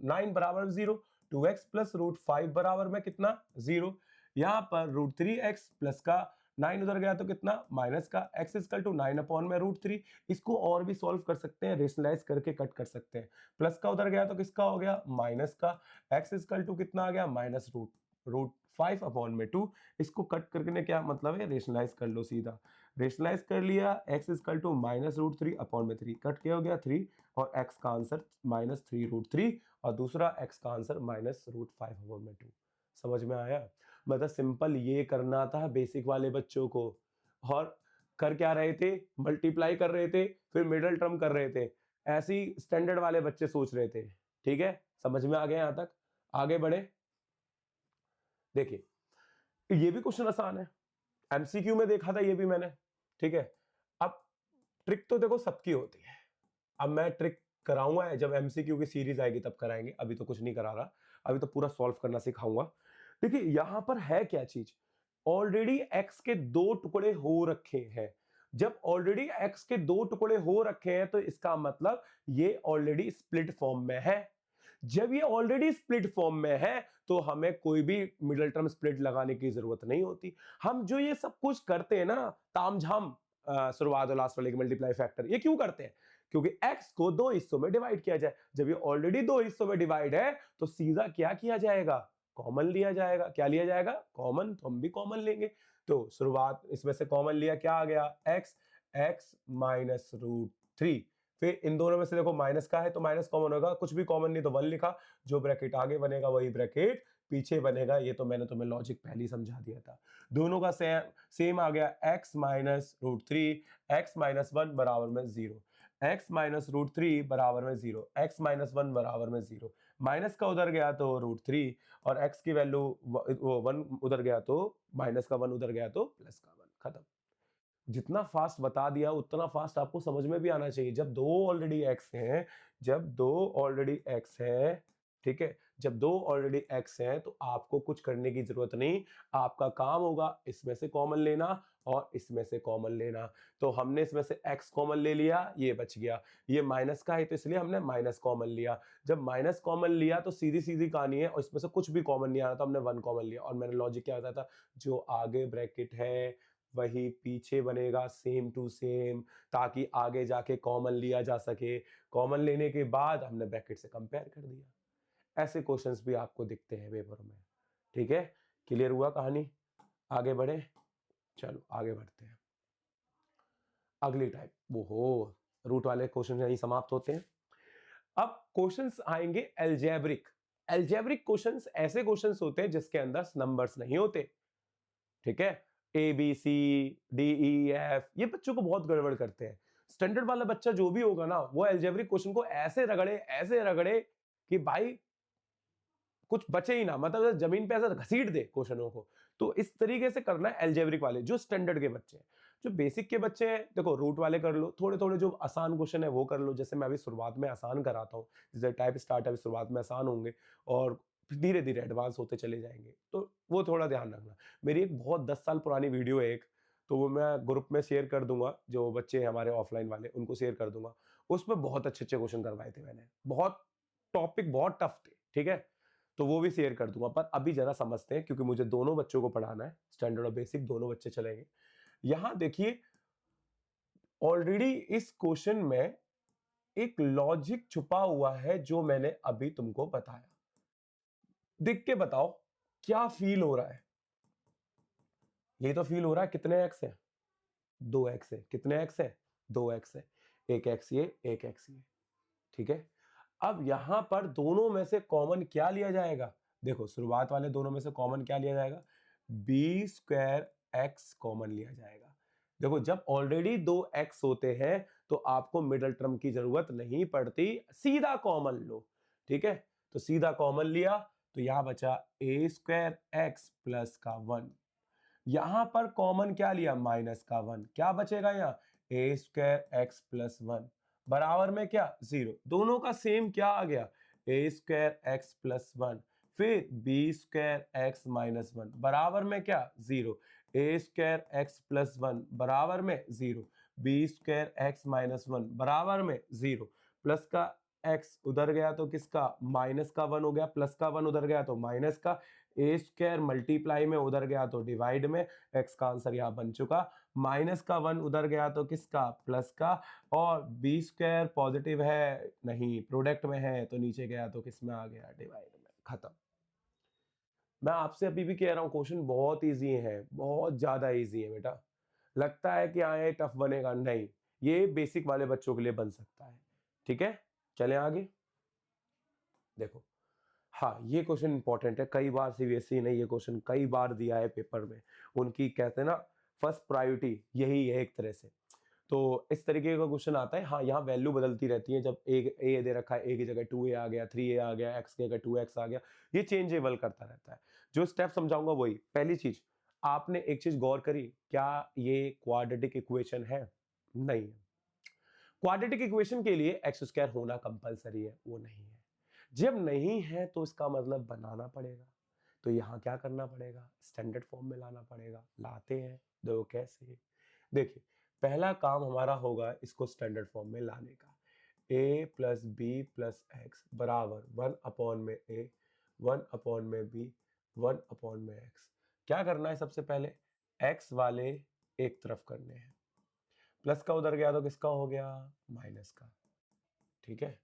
9 बराबर 0, 2x प्लस रूट 5 बराबर में कितना 0। यहां पर रूट थ्री एक्स प्लस का 9 उधर गया तो कितना माइनस का x इक्वल टू 9 अपॉन में रूट थ्री। इसको और भी सॉल्व कर सकते हैं, रेशनलाइज करके कट कर सकते हैं। प्लस का उधर गया तो किसका हो गया माइनस का, x इक्वल टू कितना आ गया माइनस रूट रूट 5 अपॉन में 2। इसको कट करने क्या मतलब है, रेशनलाइज कर लो सीधा। रेशनलाइज कर लिया, x equal to minus root three upon में 3, कट क्या हो गया 3, और x का आंसर माइनस 3 रूट 3, और दूसरा x का आंसर माइनस रूट 5 अपॉन में 2। समझ में आया? मतलब सिंपल ये करना था बेसिक वाले बच्चों को, और कर क्या रहे थे, मल्टीप्लाई कर रहे थे, फिर मिडिल टर्म कर रहे थे। ऐसी स्टैंडर्ड वाले बच्चे सोच रहे थे। ठीक है, समझ में आ गया यहां तक? आगे बढ़े। देखिए ये भी क्वेश्चन आसान है, एमसीक्यू में देखा था ये भी मैंने। ठीक है, अब ट्रिक तो देखो सबकी होती है। अब मैं ट्रिक कराऊंगा, जब एमसीक्यू की सीरीज आएगी तब कराएंगे, अभी तो कुछ नहीं करा रहा, अभी तो पूरा सॉल्व करना सिखाऊंगा। देखिए यहां पर है क्या चीज, ऑलरेडी एक्स के दो टुकड़े हो रखे हैं। जब ऑलरेडी एक्स के दो टुकड़े हो रखे हैं तो इसका मतलब ये ऑलरेडी स्प्लिट फॉर्म में है। जब ये ऑलरेडी स्प्लिट फॉर्म में है तो हमें कोई भी मिडिल टर्म स्प्लिट लगाने की जरूरत नहीं होती। हम जो ये सब कुछ करते हैं ना तामझाम, शुरुआत और लास्ट वाले की मल्टीप्लाई फैक्टर, ये क्यों करते हैं? क्योंकि x को दो हिस्सों में डिवाइड किया जाए। जब ये ऑलरेडी दो हिस्सों में डिवाइड है तो सीधा क्या किया जाएगा, कॉमन लिया जाएगा। क्या लिया जाएगा, कॉमन। तो हम भी कॉमन लेंगे, तो शुरुआत इसमें से कॉमन लिया, क्या आ गया x, x minus root three. फिर इन दोनों में से देखो माइनस का है तो माइनस कॉमन होगा, कुछ भी कॉमन नहीं तो 1 लिखा, जो ब्रैकेट आगे बनेगा वही ब्रैकेट पीछे बनेगा। ये तो मैंने तुम्हें लॉजिक पहले ही समझा दिया था। दोनों का सेम आ गया, x minus root three, x minus one बराबर में 0, x माइनस रूट थ्री बराबर में 0, x माइनस वन बराबर में 0। माइनस का उधर गया तो रूट थ्री, और x की वैल्यू वो 1 उधर गया तो माइनस का 1 उधर गया तो प्लस का 1, खत्म। जितना फास्ट बता दिया उतना फास्ट आपको समझ में भी आना चाहिए। जब दो ऑलरेडी एक्स हैं, जब दो ऑलरेडी एक्स हैं, ठीक है, जब दो ऑलरेडी एक्स हैं तो आपको कुछ करने की जरूरत नहीं। आपका काम होगा इसमें से कॉमन लेना और इसमें से कॉमन लेना। तो हमने इसमें से x कॉमन ले लिया, ये बच गया। ये माइनस का है तो इसलिए हमने माइनस कॉमन लिया। जब माइनस कॉमन लिया तो सीधी सीधी कहानी है, और इसमें से कुछ भी कॉमन नहीं आ रहा तो हमने 1 कॉमन लिया। और मैंने लॉजिक क्या बताया था, जो आगे ब्रैकेट है वही पीछे बनेगा सेम टू सेम, ताकि आगे जाके कॉमन लिया जा सके। कॉमन लेने के बाद हमने ब्रैकेट से कंपेयर कर दिया। ऐसे क्वेश्चंस भी आपको दिखते हैं पेपर में। ठीक है, क्लियर हुआ कहानी? आगे बढ़े, चलो आगे बढ़ते हैं। अगली टाइप, वो हो रूट वाले क्वेश्चन यहीं समाप्त होते हैं। अब क्वेश्चंस आएंगे एल्जेब्रिक। एल्जेब्रिक क्वेश्चंस ऐसे क्वेश्चंस होते हैं जिसके अंदर नंबर्स नहीं होते। ठीक है, A B C D E F, ये बच्चों को बहुत गड़बड़ करते हैं। स्टैंडर्ड वाला बच्चा जो भी होगा ना, वो एल्जेब्रिक क्वेश्चन को ऐसे रगड़े कि भाई कुछ बचे ही ना, मतलब जमीन पे ऐसा घसीट दे क्वेश्चनों को। तो इस तरीके से करना है एल्जेब्रिक वाले, जो स्टैंडर्ड के बच्चे हैं। जो बेसिक के बच्चे हैं, देखो रूट वाले कर लो, थोड़े थोड़े जो आसान क्वेश्चन है वो कर लो। जैसे मैं अभी शुरुआत में आसान कराता हूँ, जैसे टाइप स्टार्ट अभी शुरुआत में आसान होंगे और धीरे धीरे एडवांस होते चले जाएंगे, तो वो थोड़ा ध्यान रखना। मेरी एक बहुत 10 साल पुरानी वीडियो है एक, तो वो मैं ग्रुप में शेयर कर दूंगा, जो बच्चे हैं हमारे ऑफलाइन वाले उनको शेयर कर दूंगा। उसमें बहुत अच्छे अच्छे क्वेश्चन करवाए थे मैंने, बहुत टॉपिक बहुत टफ थे, ठीक है, तो वो भी शेयर कर दूंगा। पर अभी जरा समझते हैं, क्योंकि मुझे दोनों बच्चों को पढ़ाना है, स्टैंडर्ड और बेसिक दोनों बच्चे चलेंगे। यहां देखिए ऑलरेडी इस क्वेश्चन में एक लॉजिक छुपा हुआ है जो मैंने अभी तुमको बताया। देख के बताओ क्या फील हो रहा है। ये तो फील हो रहा है कितने एक्स है, 2x है। कितने एक्स है, 2x है। एक एक्स ये, एक एक्स ये, ठीक है। अब यहां पर दोनों में से कॉमन क्या लिया जाएगा, देखो शुरुआत वाले दोनों में से कॉमन क्या लिया जाएगा, बी स्क्वायर एक्स कॉमन लिया जाएगा। देखो जब ऑलरेडी 2x होते हैं तो आपको मिडल टर्म की जरूरत नहीं पड़ती, सीधा कॉमन लो, ठीक है। तो सीधा कॉमन लिया तो यहां बचा ए स्क्वायर एक्स प्लस का 1। यहां पर कॉमन क्या लिया, माइनस का 1। क्या बचेगा यहाँ, ए स्क्वायर एक्स प्लस 1 बराबर में क्या, 0। दोनों का सेम क्या आ गया, ए स्क्वायर एक्स प्लस 1। फिर बी स्क्वायर एक्स माइनस 1 बराबर में क्या, 0। ए स्क्वायर एक्स प्लस 1 बराबर में 0। बी स्क्वायर एक्स माइनस 1 बराबर में 0। प्लस का एक्स उधर गया तो किसका, माइनस का 1 हो गया, प्लस का 1 उधर गया तो माइनस का, ए स्क्वायर मल्टीप्लाई में उधर गया तो डिवाइड में, एक्स का आंसर यहां बन चुका। माइनस का 1 उधर गया तो किसका, प्लस का, और बी स्क्वायर पॉजिटिव है नहीं प्रोडक्ट में है तो नीचे गया तो किस में आ गया, डिवाइड में। खत्म। मैं आपसे अभी भी कह रहा हूं क्वेश्चन बहुत इजी है, बहुत ज्यादा इजी है बेटा। लगता है कि हाँ ये टफ बनेगा, नहीं, ये बेसिक वाले बच्चों के लिए बन सकता है, ठीक है। चलें आगे। देखो हाँ ये क्वेश्चन इंपॉर्टेंट है, कई बार सीबीएसई ने ये क्वेश्चन कई बार दिया है पेपर में। उनकी कहते हैं ना फर्स्ट प्रायोरिटी यही है एक तरह से। तो इस तरीके का क्वेश्चन आता है। हाँ यहाँ वैल्यू बदलती रहती है, जब ए दे रखा है, ए की जगह 2a आ गया, 3a आ गया, एक्स की जगह 2x आ गया, ये चेंजेबल करता रहता है। जो स्टेप समझाऊंगा वही। पहली चीज, आपने एक चीज गौर करी, क्या ये क्वाड्रेटिक इक्वेशन है, नहीं है। क्वाड्रेटिक इक्वेशन के लिए एक्स स्क्वायर होना कंपलसरी है, वो नहीं है। जब नहीं है तो इसका मतलब बनाना पड़ेगा। तो यहां क्या करना पड़ेगा, स्टैंडर्ड फॉर्म में लाना पड़ेगा। लाते हैं, देखो कैसे। देखिए पहला काम हमारा होगा इसको स्टैंडर्ड फॉर्म में लाने का। a plus B plus x बराबर 1 में a, 1 में b, 1 में x। क्या करना है, सबसे पहले x वाले एक तरफ करने हैं, प्लस का उधर गया तो किसका हो गया, माइनस का, ठीक है।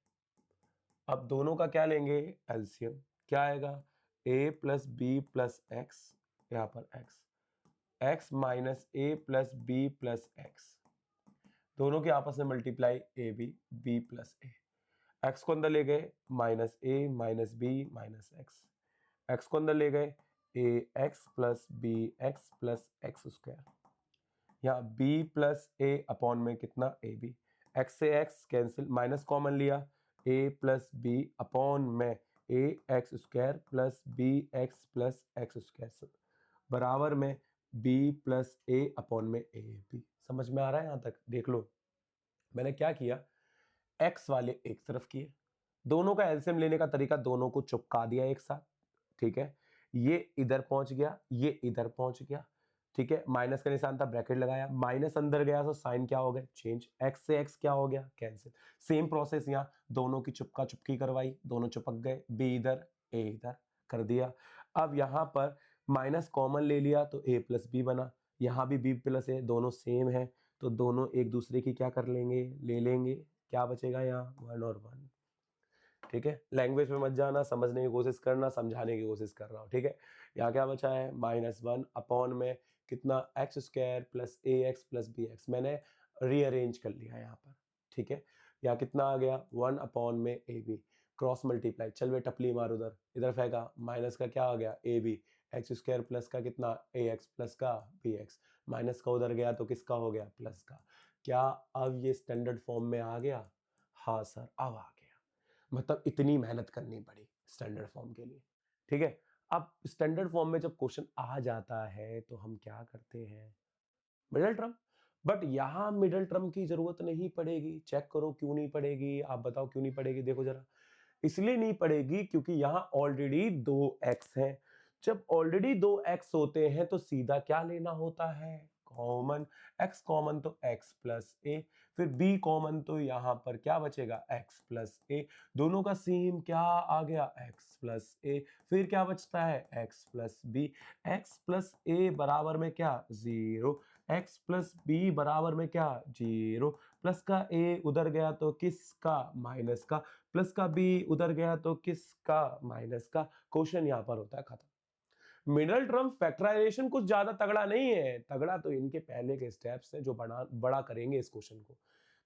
अब दोनों का क्या लेंगे, एलसीएम। क्या आएगा, a plus B plus X, यहां पर x minus A plus B plus X, दोनों के आपस में multiply A B, B plus A. X को अंदर ले गए, माइनस ए minus B minus X. X को अंदर ले गए, A x plus B X plus X square. यहाँ बी प्लस ए अपॉन में कितना, ए बी। एक्स से एक्स कैंसिल, माइनस कॉमन लिया, ए प्लस बी अपॉन में A X square plus B X plus X square बराबर में B plus A upon में A B. समझ में आ रहा है यहां तक, देख लो। मैंने क्या किया, एक्स वाले एक तरफ किए, दोनों का एलसीएम लेने का तरीका, दोनों को चिपका दिया एक साथ, ठीक है। ये इधर पहुंच गया, ये इधर पहुंच गया, ठीक है। माइनस का निशान था, ब्रैकेट लगाया, माइनस अंदर गया तो साइन क्या हो गया, चेंज। एक्स से एक्स क्या हो गया, कैंसिल। सेम प्रोसेस यहाँ, दोनों की चुपका चुपकी करवाई, दोनों चिपक गए, बी इधर ए इधर कर दिया। अब यहाँ पर माइनस कॉमन ले लिया तो ए प्लस बी बना, यहाँ भी बी प्लस ए, दोनों सेम है तो दोनों एक दूसरे की क्या कर लेंगे, ले लेंगे। क्या बचेगा यहाँ, 1 और 1, ठीक है। लैंग्वेज में मत जाना, समझने की कोशिश करना, समझाने की कोशिश कर रहा हूँ, ठीक है। यहाँ क्या बचा है, -1 अपॉन में कितना, x square plus A x plus B x. मैंने रीअरेंज कर लिया यहाँ पर, ठीक है। यहाँ कितना आ गया, 1 अपॉन में ए बी, क्रॉस मल्टीप्लाई, चल वे टपली मार उधर, इधर फेंका, माइनस का क्या आ गया, a B, x square plus का कितना, ए एक्स प्लस का बी एक्स, माइनस का उधर गया तो किसका हो गया, प्लस का। क्या अब ये स्टैंडर्ड फॉर्म में आ गया, हाँ सर अब आ गया। मतलब इतनी मेहनत करनी पड़ी स्टैंडर्ड फॉर्म के लिए, ठीक है। अब स्टैंडर्ड फॉर्म में जब क्वेश्चन आ जाता है तो हम क्या करते हैं, मिडिल टर्म। बट यहां मिडिल टर्म की जरूरत नहीं पड़ेगी। चेक करो क्यों नहीं पड़ेगी, आप बताओ क्यों नहीं पड़ेगी। देखो जरा, इसलिए नहीं पड़ेगी क्योंकि यहां ऑलरेडी 2x है। जब ऑलरेडी 2x होते हैं तो सीधा क्या लेना होता है, कॉमन, x कॉमन तो x प्लस ए, फिर b कॉमन तो यहाँ पर क्या बचेगा x प्लस ए, दोनों का सेम क्या आ गया x प्लस ए, फिर क्या बचता है x plus B, x plus A बराबर में क्या 0, x प्लस बी बराबर में क्या 0, प्लस का a उधर गया तो किसका माइनस का, प्लस का b उधर गया तो किसका माइनस का, क्वेश्चन यहाँ पर होता है खत्म। मिडल टर्म फैक्टराइजेशन कुछ ज्यादा तगड़ा नहीं है, तगड़ा तो इनके पहले के स्टेप्स हैं जो बड़ा करेंगे इस क्वेश्चन को।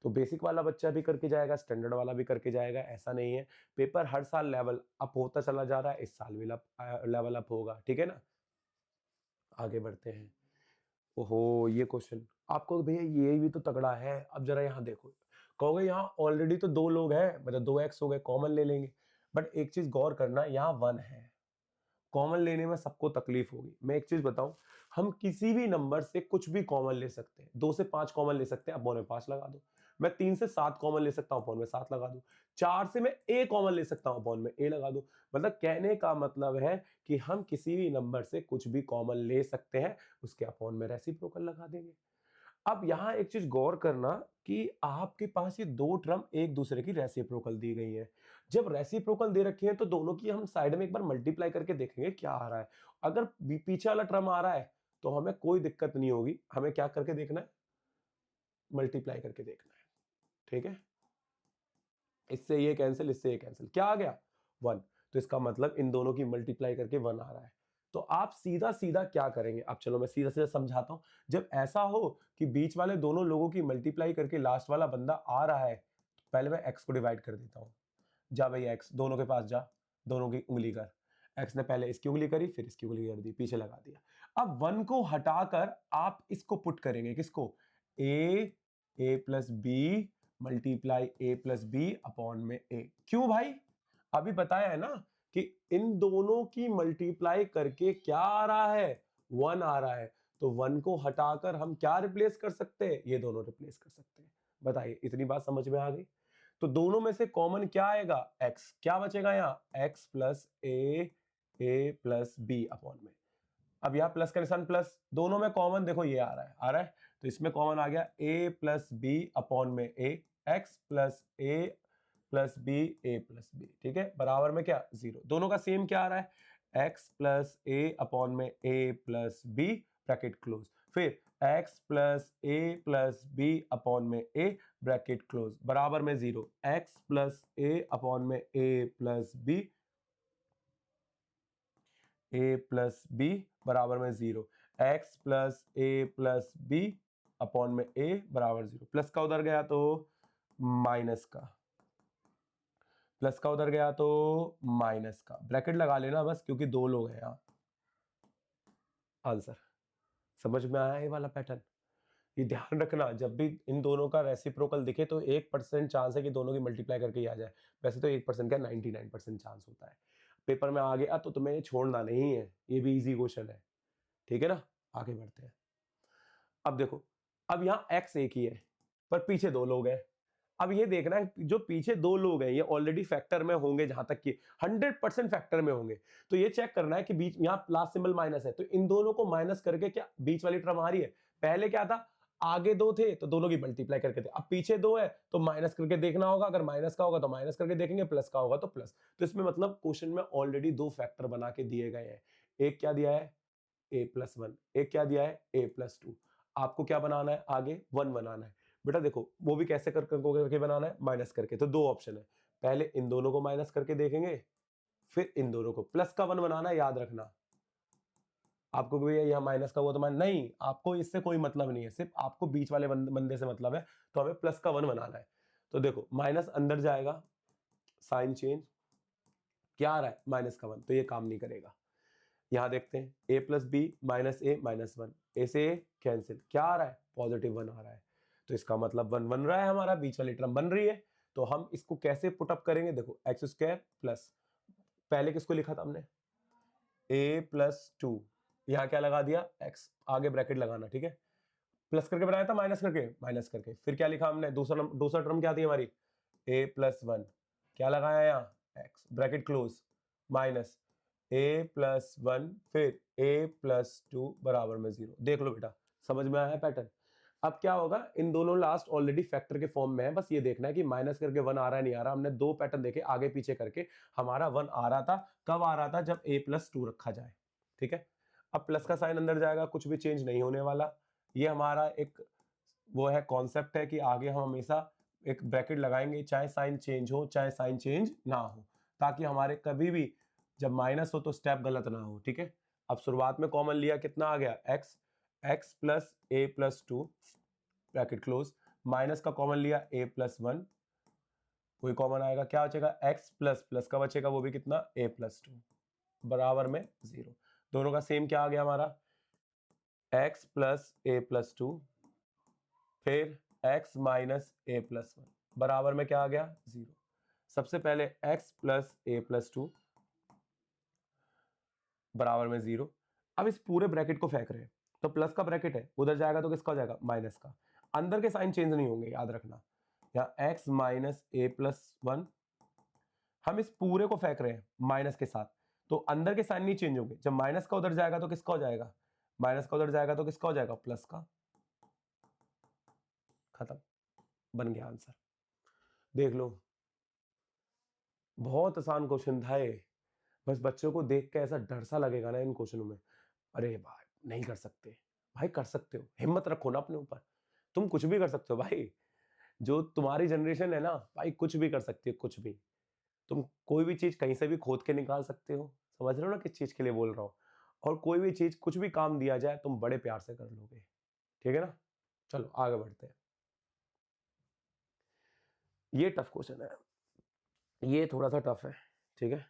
तो बेसिक वाला बच्चा भी करके जाएगा, स्टैंडर्ड वाला भी करके जाएगा, ऐसा नहीं है। पेपर हर साल लेवल अप होता चला जा रहा है, इस साल भी लेवल अप होगा, ठीक है ना। आगे बढ़ते हैं। ओहो ये क्वेश्चन आपको भैया ये भी तो तगड़ा है, अब जरा यहाँ देखो, कहोगे यहाँ ऑलरेडी तो दो लोग हैं, मतलब 2x हो गए, कॉमन ले लेंगे, बट एक चीज गौर करना, यहाँ 1 है, कॉमन लेने में सबको तकलीफ होगी। मैं एक चीज बताऊं, हम किसी भी नंबर से कुछ भी कॉमन ले सकते हैं, 2 से 5 कॉमन ले सकते हैं, अपॉन में 5 लगा दो। मैं 3 से 7 कॉमन ले सकता हूं, अपॉन में 7 लगा दो। 4 से मैं a कॉमन ले सकता हूं, अपॉन में a लगा दो। मतलब कहने का मतलब है कि हम किसी भी नंबर से कुछ भी कॉमन ले सकते हैं, उसके अपॉन में रेसिप्रोकल लगा देंगे। अब यहां एक चीज गौर करना कि आपके पास ये दो टर्म एक दूसरे की रेसिप्रोकल दी गई है। जब रेसिप्रोकल दे रखी है तो दोनों की हम साइड में एक बार मल्टीप्लाई करके देखेंगे क्या आ रहा है। अगर पीछे वाला टर्म आ रहा है तो हमें कोई दिक्कत नहीं होगी, हमें क्या करके देखना है, मल्टीप्लाई करके देखना है, ठीक है। इससे ये कैंसिल, इससे ये कैंसिल, क्या आ गया 1, तो इसका मतलब इन दोनों की मल्टीप्लाई करके 1 आ रहा है। तो आप सीधा सीधा क्या करेंगे, अब चलो मैं सीधा सीधा समझाता हूं। जब ऐसा हो कि बीच वाले दोनों लोगों की मल्टीप्लाई करके लास्ट वाला बंदा आ रहा है, तो पहले मैं x को डिवाइड कर देता हूं। जा भाई x दोनों के पास जा, दोनों की उंगली कर, x ने पहले इसकी उंगली करी, फिर इसकी उंगली कर दी, पीछे लगा दिया। अब 1 को हटाकर आप इसको पुट करेंगे, किसको, a plus b multiply a plus b upon में a। क्यों भाई, अभी बताया है ना कि इन दोनों की मल्टीप्लाई करके क्या आ रहा है, 1 आ रहा है। तो 1 को हटाकर हम क्या रिप्लेस कर सकते हैं, ये दोनों रिप्लेस कर सकते हैं। बताइए इतनी बात समझ में आ गई। तो दोनों में से कॉमन क्या आएगा, x, क्या बचेगा यहाँ x plus a plus b upon में। अब यहाँ प्लस का निशान प्लस, दोनों में कॉमन देखो ये आ रहा है, तो इसमें कॉमन आ गया a प्लस बी अपॉन में a, x plus a plus B a plus b, ठीक है, बराबर में क्या 0। दोनों का सेम क्या आ रहा है, x प्लस a अपॉन में a plus b bracket close, फिर x plus a plus b upon में a ब्रैकेट क्लोज बराबर में 0, x प्लस a अपॉन में a plus B a plus b बराबर में 0, x plus a plus b upon में a बराबर 0, plus का उधर गया तो माइनस का, प्लस का उधर गया तो माइनस का, ब्रैकेट लगा लेना बस क्योंकि दो लोग हैं यहाँ। आंसर समझ में आया ये वाला पैटर्न। ये ध्यान रखना, जब भी इन दोनों का रेसिप्रोकल दिखे तो 1% चांस है कि दोनों की मल्टीप्लाई करके ही आ जाए। वैसे तो 1% का 99% चांस होता है। पेपर में आ गया तो तुम्हें ये छोड़ना नहीं है, ये भी इजी क्वेश्चन है, ठीक है ना। आगे बढ़ते हैं। अब देखो, अब यहाँ x एक ही है पर पीछे दो लोग हैं। अब ये देखना है जो पीछे दो लोग हैं ये ऑलरेडी फैक्टर में होंगे, जहां तक कि 100% फैक्टर में होंगे। तो ये चेक करना है कि बीच यहाँ प्लस सिंबल माइनस है, तो इन दोनों को माइनस करके क्या बीच वाली टर्म आ रही है। पहले क्या था, आगे दो थे तो दोनों की मल्टीप्लाई करके थे, अब पीछे दो है तो माइनस करके देखना होगा, अगर माइनस का होगा तो माइनस करके देखेंगे, प्लस का होगा तो प्लस। तो इसमें मतलब क्वेश्चन में ऑलरेडी दो फैक्टर बना के दिए गए हैं। एक क्या दिया है a+1, एक क्या दिया है a+2। आपको क्या बनाना है आगे, 1 बनाना है। बेटा देखो वो भी कैसे करके बनाना है, माइनस करके। तो दो ऑप्शन है, पहले इन दोनों को माइनस करके देखेंगे, फिर इन दोनों को। प्लस का 1 बनाना है, याद रखना। आपको भैया यहाँ माइनस का हुआ तो नहीं, आपको इससे कोई मतलब नहीं है, सिर्फ आपको बीच वाले बंदे से मतलब है। तो हमें प्लस का 1 बनाना है। तो देखो माइनस अंदर जाएगा, साइन चेंज, क्या आ रहा है -1, तो ये काम नहीं करेगा। यहां देखते हैं a plus b minus A minus 1, a से कैंसिल, क्या आ रहा है +1 आ रहा है। तो इसका मतलब 1 बन रहा है, हमारा बीच वाली टर्म बन रही है। तो हम इसको कैसे पुटअप करेंगे, देखो x² प्लस, पहले किसको लिखा था हमने a+2, यहां क्या लगा दिया x, आगे ब्रैकेट लगाना, ठीक है। प्लस करके बनाया था माइनस करके, फिर क्या लिखा हमने, दूसरा टर्म क्या थी हमारी a+1, क्या लगाया यहाँ x bracket close minus a+1 फिर a+2 बराबर में 0। देख लो बेटा समझ में आया पैटर्न? अब क्या होगा, इन दोनों लास्ट ऑलरेडी फैक्टर के फॉर्म में है, बस ये देखना है कि माइनस करके 1 आ रहा है नहीं आ रहा। हमने दो पैटर्न देखे आगे पीछे करके, हमारा 1 आ रहा था। कब आ रहा था? जब a+2 रखा जाए, ठीक है। अब प्लस का साइन अंदर जाएगा, कुछ भी चेंज नहीं होने वाला। ये हमारा एक वो है कॉन्सेप्ट है कि आगे हम हमेशा एक ब्रैकेट लगाएंगे, चाहे साइन चेंज हो चाहे साइन चेंज ना हो, ताकि हमारे कभी भी जब माइनस हो तो स्टेप गलत ना हो, ठीक है। अब शुरुआत में कॉमन लिया, कितना आ गया? x plus a+2 bracket close, minus का कॉमन लिया a+1, वही कॉमन आएगा, क्या बचेगा? x प्लस प्लस का बचेगा, वो भी कितना? a+2 बराबर में 0। दोनों का सेम क्या आ गया हमारा? x प्लस a+2 फिर x माइनस a+1 बराबर में क्या आ गया? 0। सबसे पहले x प्लस a+2 बराबर में 0। अब इस पूरे ब्रैकेट को फेंक रहे हैं, तो प्लस का ब्रैकेट है, उधर जाएगा तो किसका हो जाएगा? माइनस का। अंदर के साइन चेंज नहीं होंगे, याद रखना। यहाँ x माइनस a+1, हम इस पूरे को फेंक रहे हैं माइनस के साथ, तो अंदर के साइन नहीं चेंज होंगे। जब माइनस का उधर जाएगा तो किसका हो जाएगा? माइनस का उधर जाएगा तो किसका हो जाएगा? प्लस का। खत्म, बन गया आंसर। देख लो, बहुत आसान क्वेश्चन था ये। बस बच्चों को देख के ऐसा डर सा लगेगा ना इन क्वेश्चनों में, अरे भाई नहीं कर सकते। भाई कर सकते हो, हिम्मत रखो ना अपने ऊपर, तुम कुछ भी कर सकते हो भाई। जो तुम्हारी जनरेशन है ना भाई, कुछ भी कर सकती है, कुछ भी। तुम कोई भी चीज कहीं से भी खोद के निकाल सकते हो, समझ रहे हो ना किस चीज के लिए बोल रहा हूँ। और कोई भी चीज, कुछ भी काम दिया जाए तुम बड़े प्यार से कर लोगे, ठीक है ना। चलो आगे बढ़ते हैं। ये टफ क्वेश्चन है, ये थोड़ा सा टफ है, ठीक है।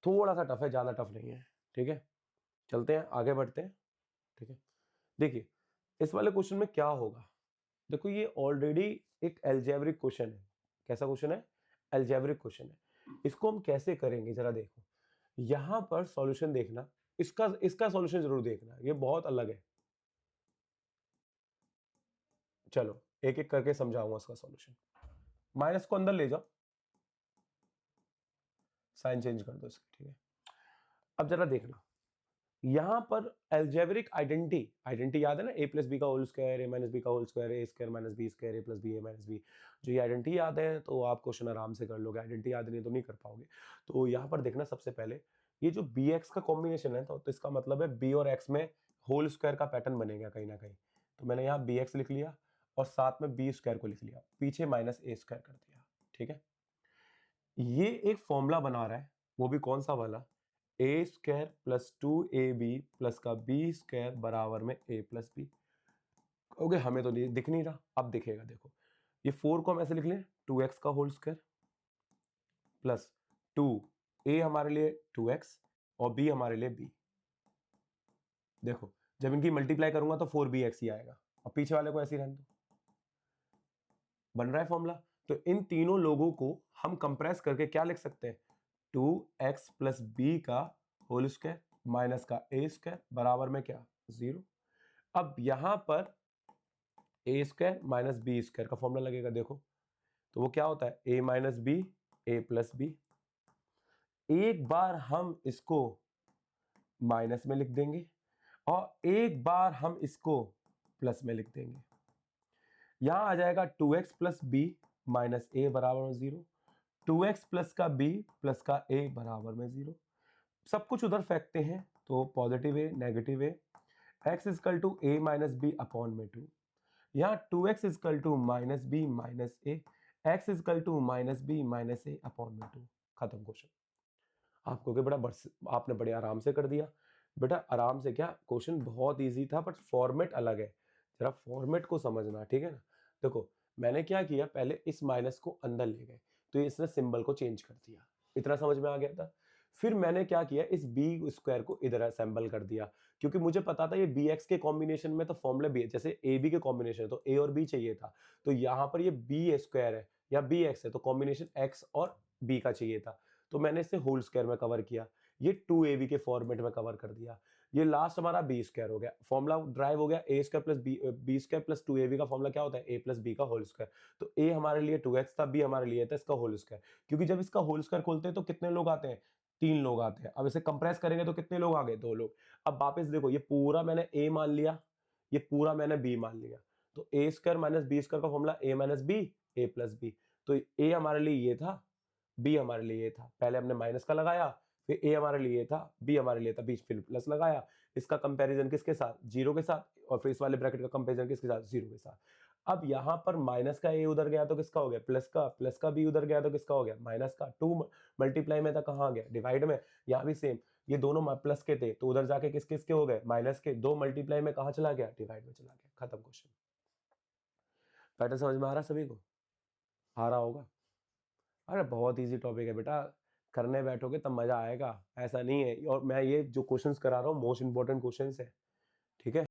थोड़ा सा टफ है, ज्यादा टफ नहीं है, ठीक है। चलते हैं आगे बढ़ते हैं, ठीक है। देखिए इस वाले क्वेश्चन में क्या होगा, देखो ये ऑलरेडी एक अलजेब्रिक क्वेश्चन है। कैसा क्वेश्चन है? अलजेब्रिक क्वेश्चन है। इसको हम कैसे करेंगे जरा देखो, यहां पर सॉल्यूशन देखना, इसका इसका सॉल्यूशन जरूर देखना, ये बहुत अलग है। चलो एक एक करके समझाऊंगा इसका सॉल्यूशन। माइनस को अंदर ले जाओ, साइन चेंज कर दो इसकी, ठीक है। अब जरा देखना, यहां पर अलजेब्रिक आइडेंटिटी याद है ना, a प्लस बी का whole square, a minus B का whole square, a square minus B square, a plus B, a minus B. जो ये आइडेंटिटी याद है तो आप क्वेश्चन आराम से कर लोगे, आइडेंटिटी याद नहीं तो नहीं कर पाओगे। तो यहाँ पर देखना, सबसे पहले ये जो bx का कॉम्बिनेशन है, तो इसका मतलब है b और x में होल स्क्वायर का पैटर्न बनेगा कहीं ना कहीं। तो मैंने यहाँ bx लिख लिया और साथ में b स्क्वायर को लिख लिया, पीछे माइनस a स्क्वायर कर दिया, ठीक है। ये एक फॉर्मूला बना रहा है, वो भी कौन सा वाला? ए स्क्वायर प्लस 2ab प्लस का बी स्क्वायर बराबर में a प्लस बी। ओके, हमें तो दिख नहीं रहा, अब दिखेगा। देखो ये 4 को हम ऐसे लिख लें, 2x का होल स्क्वायर प्लस 2, a हमारे लिए 2x और b हमारे लिए b। देखो जब इनकी मल्टीप्लाई करूंगा तो 4bx ही आएगा, और पीछे वाले को ऐसे ही रहने दो। बन रहा है फॉर्मूला। तो इन तीनों लोगों को हम कंप्रेस करके क्या लिख सकते हैं? 2x प्लस बी का होल स्क्वायर माइनस का a स्क्वायर बराबर में क्या? 0। अब यहां पर a square minus B square का फॉर्मूला लगेगा, देखो तो वो क्या होता है? a minus B, a plus b. एक बार हम इसको माइनस में लिख देंगे और एक बार हम इसको प्लस में लिख देंगे। यहां आ जाएगा 2x प्लस बी माइनस ए बराबर में 0, 2x प्लस का b प्लस का a बराबर में 0। सब कुछ उधर फेंकते हैं तो positive a negative a, x is equal to a minus b upon में 2। यहाँ 2x is equal to minus B minus a, x is equal to minus B minus a upon में 2। खत्म क्वेश्चन। आपको आपने बड़े आराम से कर दिया बेटा, आराम से। क्या क्वेश्चन बहुत इजी था, बट फॉर्मेट अलग है, जरा फॉर्मेट को समझना, ठीक है ना। देखो मैंने क्या किया, पहले इस माइनस को अंदर ले गए तो इसने सिंबल को चेंज कर दिया, इतना समझ में आ गया था। फिर मैंने क्या किया, इस बी स्क्वायर को इधर असेंबल कर दिया, क्योंकि मुझे पता था ये बी एक्स के कॉम्बिनेशन में तो फॉर्मूला बी है, जैसे ए बी के कॉम्बिनेशन तो ए और बी चाहिए था, तो यहाँ पर ये बी स्क्वायर है या बी एक्स है तो कॉम्बिनेशन एक्स और बी का चाहिए था, तो मैंने इसे होल स्क्वायर में कवर किया, ये 2ab के फॉर्मेट में कवर कर दिया। ये लास्ट हमारा बी स्क्वायर हो गया, फॉर्मूला ड्राइव हो गया, A square plus B square plus 2ab का फॉर्मूला क्या होता है? a प्लस बी का होल स्क्वायर। तो a हमारे लिए 2x था, b हमारे लिए था इसका होल स्क्वायर, क्योंकि जब इसका होल स्क्वायर खोलते हैं तो कितने लोग आते हैं? 3 लोग आते हैं। अब इसे कंप्रेस करेंगे तो कितने लोग आ गए? 2 लोग। अब वापस देखो, ये पूरा मैंने a मान लिया, ये पूरा मैंने b मान लिया। तो a square minus B square का formula a minus B, a plus B. तो a हमारे लिए ये था, b हमारे लिए ये था। पहले हमने माइनस का लगाया, फिर a हमारे लिए ये था, b हमारे लिए था, बीच फिर प्लस लगाया। इसका कंपैरिजन किसके साथ? जीरो के साथ, और फिर इस वाले ब्रैकेट का कंपैरिजन किसके साथ? जीरो के साथ। अब यहाँ पर माइनस का a उधर गया तो किसका हो गया? प्लस का b उधर गया तो किसका हो गया? माइनस का। 2 मल्टीप्लाई में था, कहाँ आ गया? डिवाइड में। यहाँ भी सेम, ये दोनों प्लस के थे तो उधर जाके किस किस के हो गए? माइनस के। 2 मल्टीप्लाई में कहाँ चला गया? डिवाइड में चला गया। खत्म क्वेश्चन। पैटर्न समझ में आ रहा सभी को? आ रहा होगा। अरे बहुत इजी टॉपिक है बेटा, करने बैठोगे तब मजा आएगा, ऐसा नहीं है। और मैं ये जो क्वेश्चंस करा रहा हूँ मोस्ट इंपॉर्टेंट क्वेश्चंस है, ठीक है।